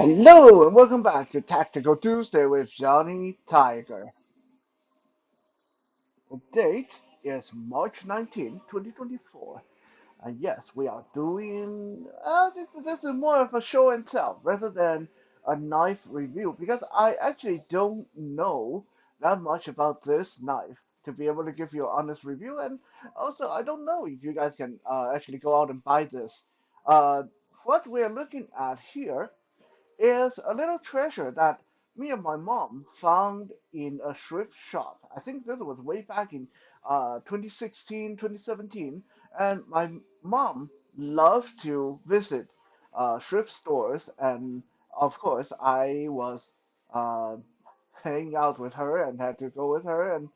Hello and welcome back to Tactical Tuesday with Johnny Tiger. The date is March 19, 2024. And yes, we are doing. This is more of a show and tell rather than a knife review because I actually don't know that much about this knife to be able to give you an honest review. And also, I don't know if you guys can actually go out and buy this. Uh, what we're looking at here is a little treasure that me and my mom found in a thrift shop. I think this was way back in 2016, 2017, and my mom loved to visit thrift stores, and of course, I was uh, hanging out with her and had to go with her and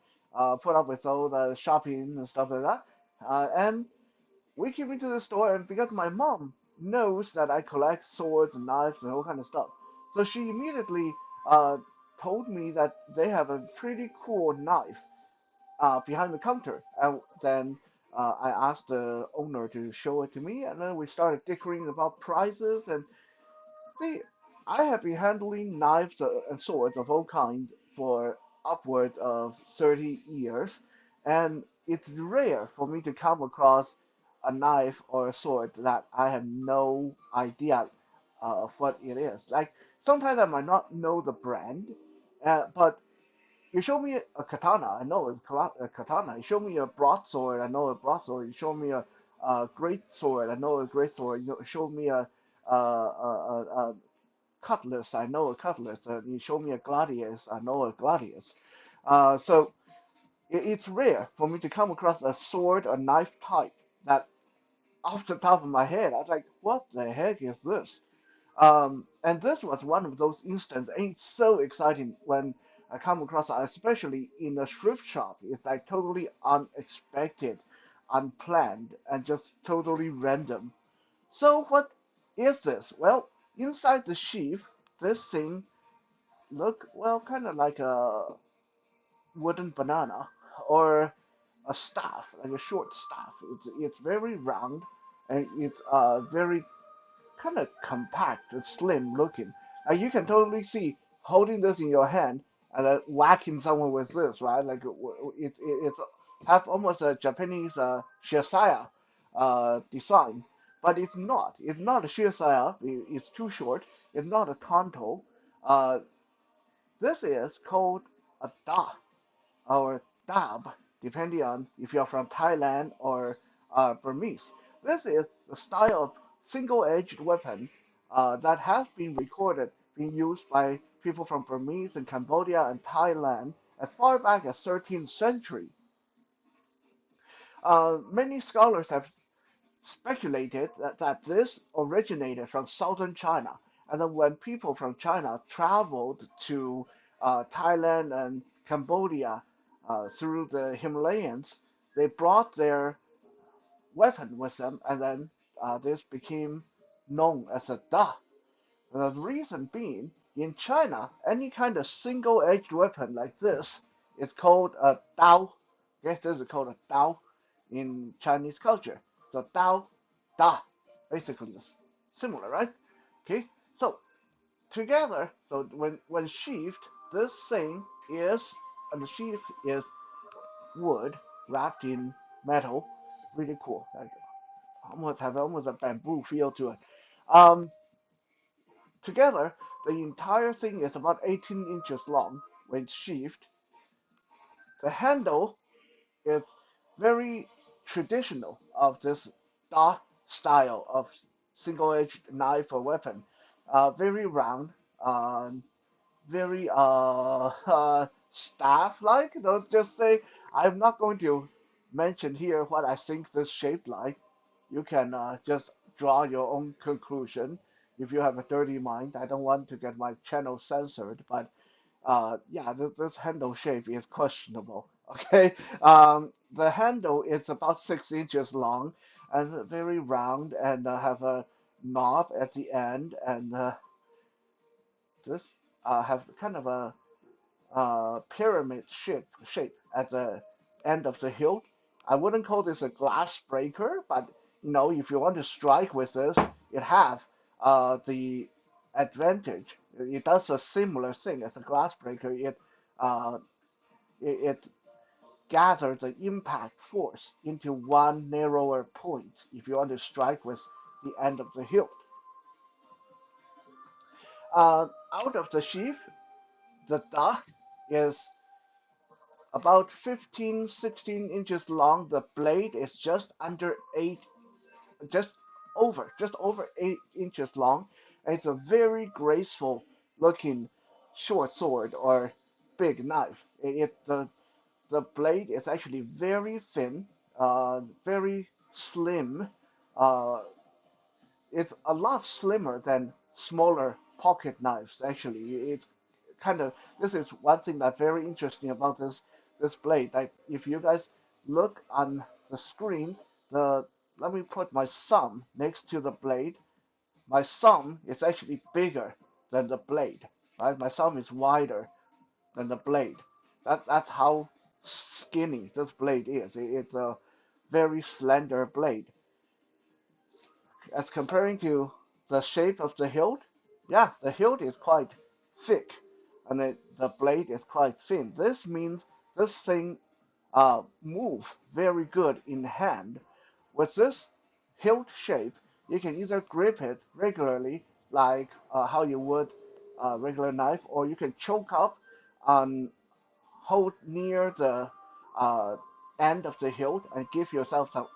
put up with all the shopping and stuff like that. And we came into the store, and because my mom knows that I collect swords and knives and all kind of stuff, so she immediately uh, told me that they have a pretty cool knife behind the counter. And then I asked the owner to show it to me, and then we started dickering about prices. And see, I have been handling knives and swords of all kinds for upwards of 30 years, and it's rare for me to come across a knife or a sword that I have no idea of what it is. Like, sometimes I might not know the brand, but you show me a katana, I know it's a katana. You show me a broadsword, I know a broadsword. You show me a great sword, I know a great sword. You show me a cutlass, I know a cutlass. You show me a gladius, I know a gladius. So it's rare for me to come across a sword or knife type that, off the top of my head, I was like, what the heck is this? And this was one of those instances, and it's so exciting when I come across it, especially in a thrift shop. It's like totally unexpected, unplanned, and just totally random. So what is this? Well, inside the sheath, this thing look well kind of like a wooden banana or a staff, like a short staff. It's very round and it's very kind of compact and slim looking. You can totally see holding this in your hand and then whacking someone with this, right? Like it's have almost a Japanese shirasaya design, but it's not. It's not a shirasaya. It's too short. It's not a tanto. Uh, this is called a da or dab, depending on if you're from Thailand or Burmese. This is the style of single-edged weapon that has been recorded being used by people from Burmese and Cambodia and Thailand as far back as 13th century. Many scholars have speculated that this originated from southern China. And then when people from China traveled to Thailand and Cambodia through the Himalayas, they brought their weapon with them, and then this became known as a da. The reason being, in China, any kind of single-edged weapon like this is called a dao. Yes, this is called a dao in Chinese culture. So dao, da, basically is similar, right? Okay, so together, so when sheathed, this thing is, and the sheath is wood wrapped in metal, really cool. Like almost a bamboo feel to it. Um, Together, the entire thing is about 18 inches long when it's sheathed. The handle is very traditional of this dot style of single-edged knife or weapon. Very round, very staff-like. Let's just say I'm not going to mention here what I think this shaped like. You can just draw your own conclusion if you have a dirty mind. I don't want to get my channel censored, but yeah, this handle shape is questionable. Okay, the handle is about 6 inches long and very round and have a knob at the end, and this have kind of a pyramid shape at the end of the hilt. I wouldn't call this a glass breaker, but if you want to strike with this, it have the advantage. It does a similar thing as a glass breaker. Uh, it gathers the impact force into one narrower point if you want to strike with the end of the hilt. Out of the sheath, the da is about 15, 16 inches long. The blade is just just over 8 inches long. And it's a very graceful looking short sword or big knife. The blade is actually very thin, very slim. Uh, it's a lot slimmer than smaller pocket knives. Actually, it's kind of this is one thing that's very interesting about this blade. Like if you guys look on the screen, the let me put my thumb next to the blade. My thumb is actually bigger than the blade. Right, my thumb is wider than the blade. That's how skinny this blade is. It's a very slender blade. As comparing to the shape of the hilt, yeah, the hilt is quite thick, and the blade is quite thin. This means this thing move very good in hand. With this hilt shape, you can either grip it regularly, like how you would a regular knife, or you can choke up on hold near the uh, end of the hilt and give yourself some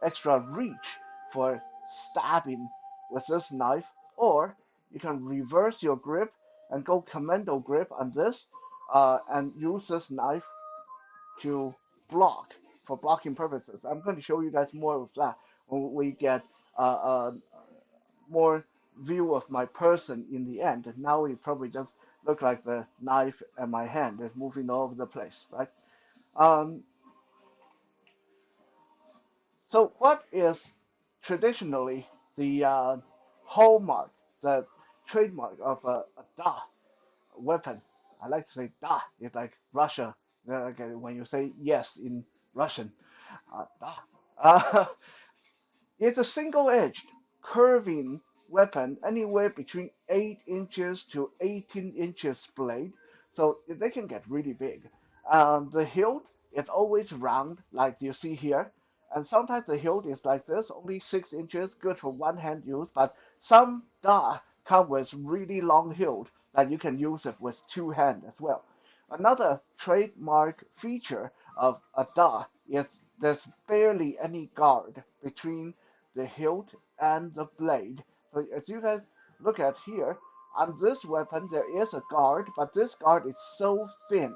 extra reach for stabbing with this knife, or you can reverse your grip and go commando grip on this and use this knife to block for blocking purposes. I'm going to show you guys more of that when we get more view of my person in the end. And now it probably just look like the knife and my hand is moving all over the place, right? Um, so what is traditionally the hallmark, the trademark of a da weapon? I like to say da. It's like Russia. Okay, when you say yes in Russian, da. It's a single-edged, curving weapon, anywhere between 8 inches to 18 inches blade, so they can get really big. The hilt is always round, like you see here, and sometimes the hilt is like this, only 6 inches, good for one-hand use, but some da come with really long hilt that you can use it with two hands as well. Another trademark feature of a da is there's barely any guard between the hilt and the blade. So as you can look at here, on this weapon there is a guard, but this guard is so thin,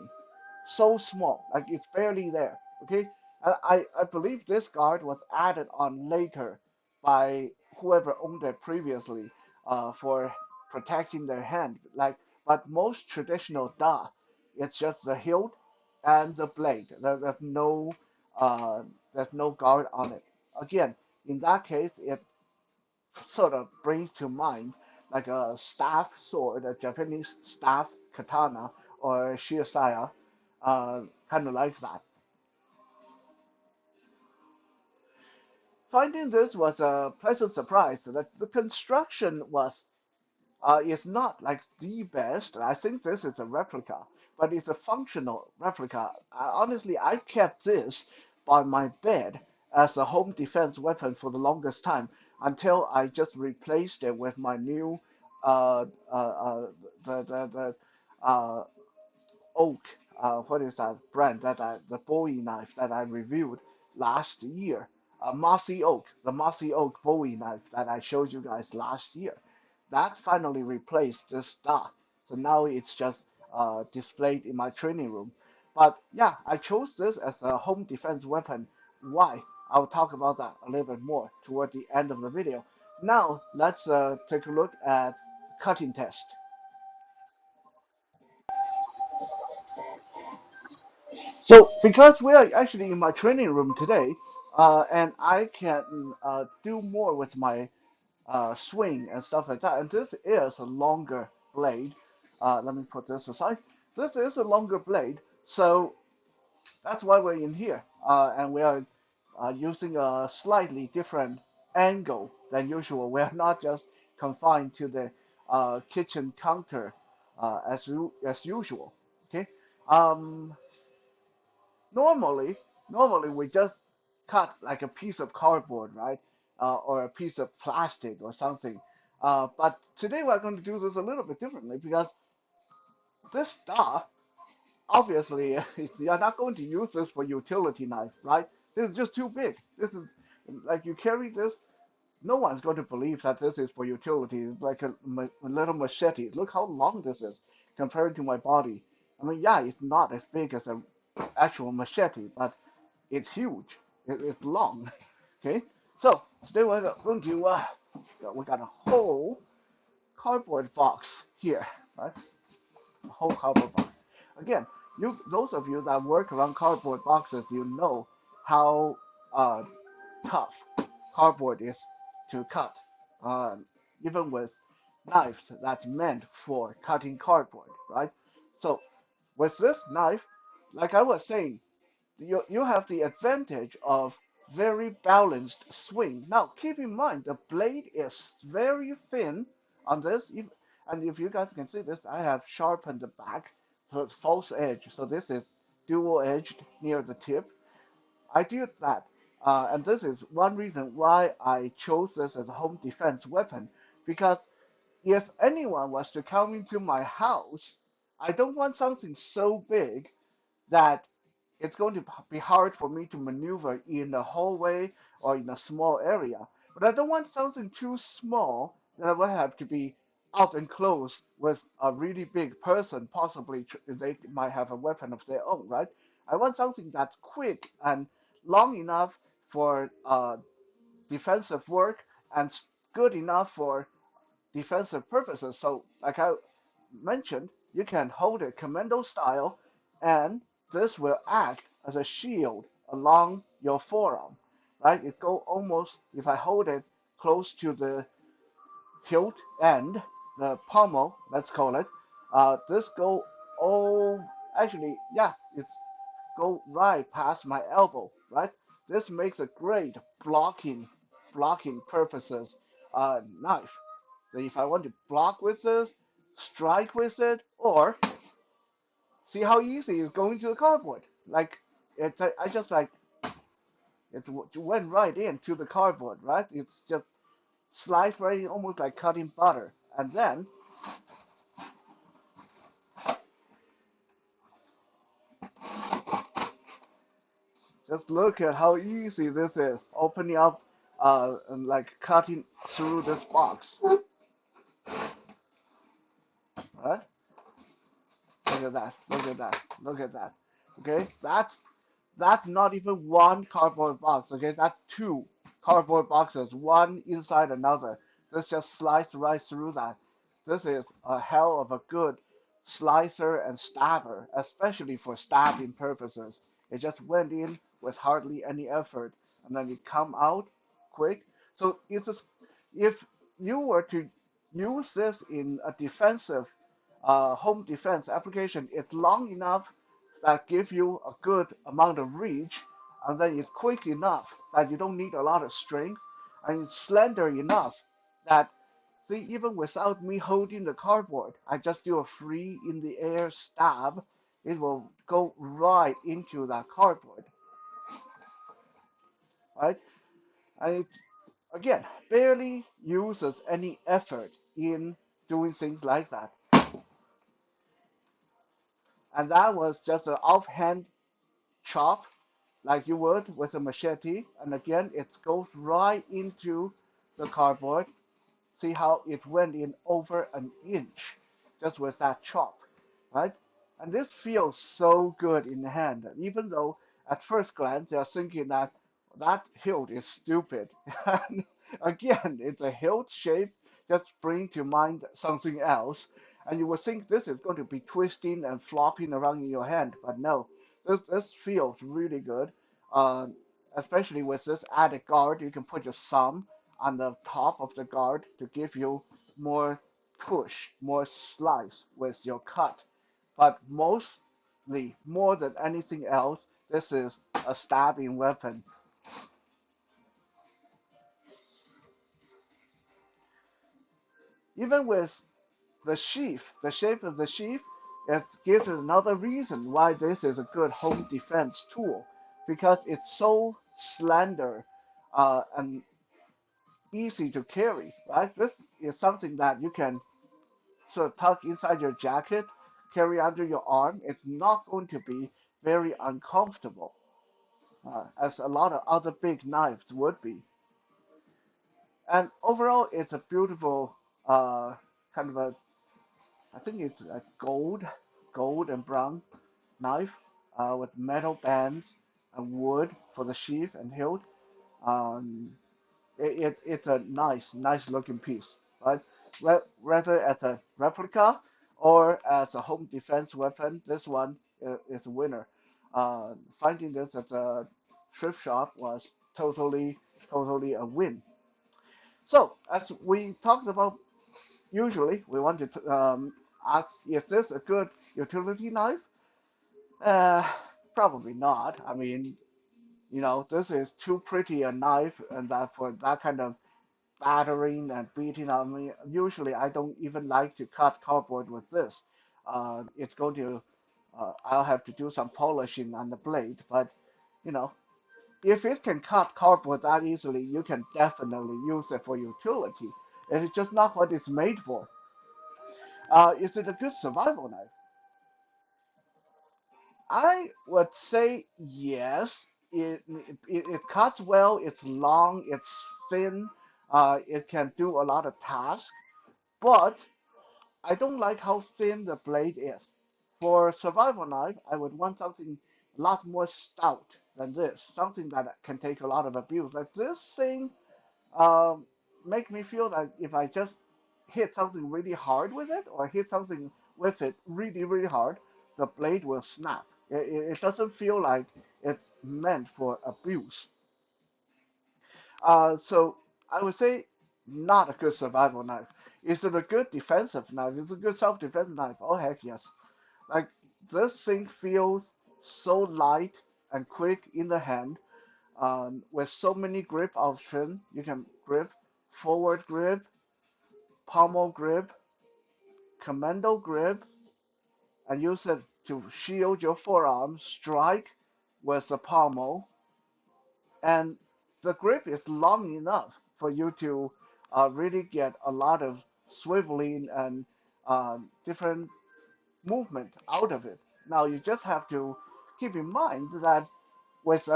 so small, like it's barely there. Okay, I believe this guard was added on later by whoever owned it previously for protecting their hand. Like, but most traditional da, it's just the hilt and the blade. Uh, there's no guard on it. Again, in that case, it sort of brings to mind like a staff sword, a Japanese staff katana or shiosaya, kind of like that. Finding this was a pleasant surprise. That the construction was is not like the best. I think this is a replica, but it's a functional replica. Honestly, I kept this by my bed as a home defense weapon for the longest time until I just replaced it with my new uh, uh, uh, the oak, what is that brand the Bowie knife that I reviewed last year? The mossy oak Bowie knife that I showed you guys last year. That finally replaced this stock. So now it's just displayed in my training room. But yeah, I chose this as a home defense weapon. Why? I'll talk about that a little bit more toward the end of the video. Now let's take a look at cutting test. So because we are actually in my training room today, and I can do more with my swing and stuff like that, and this is a longer blade. Let me put this aside. This is a longer blade, so that's why we're in here, and we are using a slightly different angle than usual. We are not just confined to the kitchen counter as usual. Okay. Um, normally, normally we just cut like a piece of cardboard, right? Or a piece of plastic or something. But today we're going to do this a little bit differently because this stuff, obviously, you're not going to use this for utility knife, right? This is just too big. This is like you carry this, no one's going to believe that this is for utility. It's like a little machete. Look how long this is compared to my body. I mean, yeah, it's not as big as an actual machete, but it's huge. It's long. Okay, so today we're going to we got a whole cardboard box here, right? A whole cardboard box. Again, you those of you that work around cardboard boxes, you know how uh, tough cardboard is to cut, um, even with knives that's meant for cutting cardboard, right? So with this knife, like I was saying, you have the advantage of very balanced swing. Now keep in mind the blade is very thin on this, and if you guys can see this, I have sharpened the back, so it's false edge. So this is dual edged near the tip. I did that, and this is one reason why I chose this as a home defense weapon. Because if anyone was to come into my house, I don't want something so big that it's going to be hard for me to maneuver in the hallway or in a small area. But I don't want something too small that I will have to be up and close with a really big person. Possibly they might have a weapon of their own, right? I want something that's quick and long enough for defensive work and good enough for defensive purposes. So, like I mentioned, you can hold it commando style, and this will act as a shield along your forearm, right? It go almost, if I hold it close to the hilt end, the pommel, let's call it, this go all, actually, yeah, it's go right past my elbow, right? This makes a great blocking purposes knife. So if I want to block with this, strike with it, or see how easy it's going to the cardboard. Like I just like it went right into the cardboard, right? It's just sliced right in, almost like cutting butter, and then just look at how easy this is, opening up and like cutting through this box, right? Look at that, look at that, look at that. Okay, that's not even one cardboard box. Okay, that's two cardboard boxes, one inside another. This just sliced right through that. This is a hell of a good slicer and stabber, especially for stabbing purposes. It just went in with hardly any effort, and then it come out quick. So it's just, if you were to use this in a defensive home defense application, it's long enough that give you a good amount of reach, and then it's quick enough that you don't need a lot of strength, and it's slender enough that, see, even without me holding the cardboard, I just do a free in the air stab, it will go right into that cardboard, right? And it, again, barely uses any effort in doing things like that. And that was just an offhand chop like you would with a machete. And again, it goes right into the cardboard. See how it went in over an inch just with that chop, right? And this feels so good in the hand, even though at first glance you're thinking that that hilt is stupid. And again, it's a hilt shape, just bring to mind something else. And you would think this is going to be twisting and flopping around in your hand, but no, this feels really good. Uh, Especially with this added guard, you can put your thumb on the top of the guard to give you more push, more slice with your cut. But mostly, more than anything else, this is a stabbing weapon. Even with the shape of the sheath, it gives another reason why this is a good home defense tool because it's so slender and easy to carry, right? This is something that you can sort of tuck inside your jacket, carry under your arm. It's not going to be very uncomfortable, as a lot of other big knives would be. And overall, it's a beautiful kind of a, I think it's a gold and brown knife with metal bands and wood for the sheath and hilt. Um, it's a nice looking piece, right? Whether as a replica or as a home defense weapon, this one is a winner. Finding this at a thrift shop was totally a win. So as we talked about, usually we want to ask, is this a good utility knife? Uh, Probably not. I mean, this is too pretty a knife, and that for that kind of battering and beating on me. Usually, I don't even like to cut cardboard with this. It's going to, I'll have to do some polishing on the blade. But you know, if it can cut cardboard that easily, you can definitely use it for utility. It's just not what it's made for. Is it a good survival knife? I would say yes. It cuts well. It's long. It's thin. It can do a lot of tasks. But I don't like how thin the blade is. For a survival knife, I would want something a lot more stout than this, something that can take a lot of abuse. Like this thing, um, make me feel that if I just hit something really hard with it, or hit something with it really hard, the blade will snap. It doesn't feel like it's meant for abuse. So I would say not a good survival knife. Is it a good defensive knife? Is it a good self-defense knife? Oh heck yes. Like this thing feels so light and quick in the hand, with so many grip options. You can grip, forward grip, pommel grip, commando grip, and use it to shield your forearm, strike with the pommel, and the grip is long enough for you to really get a lot of swiveling and different movement out of it. Now you just have to keep in mind that with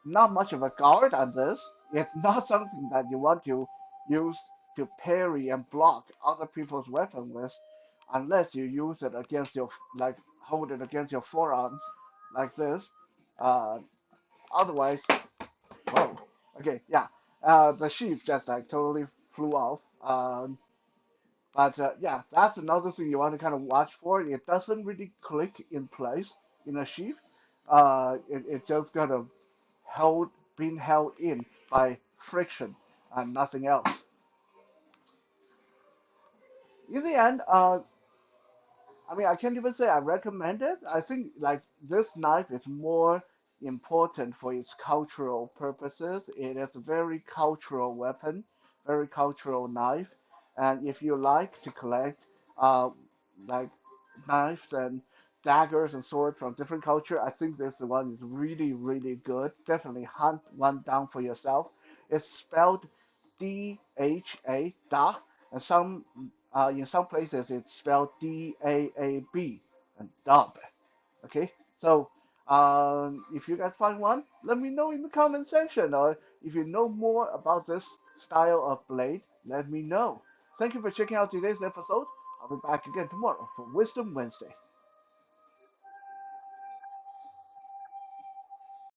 not much of a guard on this, it's not something that you want to use to parry and block other people's weapon with, unless you use it against your like hold it against your forearms like this. Uh, Otherwise, whoa. Okay, yeah. The sheep just like totally flew off. But yeah, that's another thing you want to kind of watch for. It doesn't really click in place in a sheath. It just kind of held, being held in by friction and nothing else. In the end, I mean, I can't even say I recommend it. I think like this knife is more important for its cultural purposes. It is a very cultural weapon, very cultural knife. And if you like to collect uh, like knives and daggers and swords from different culture, I think this one is really good. Definitely hunt one down for yourself. It's spelled D-H-A, da, and some in some places it's spelled D-A-A-B and dub. Okay, so if you guys find one, let me know in the comment section, or if you know more about this style of blade, let me know. Thank you for checking out today's episode. I'll be back again tomorrow for Wisdom Wednesday.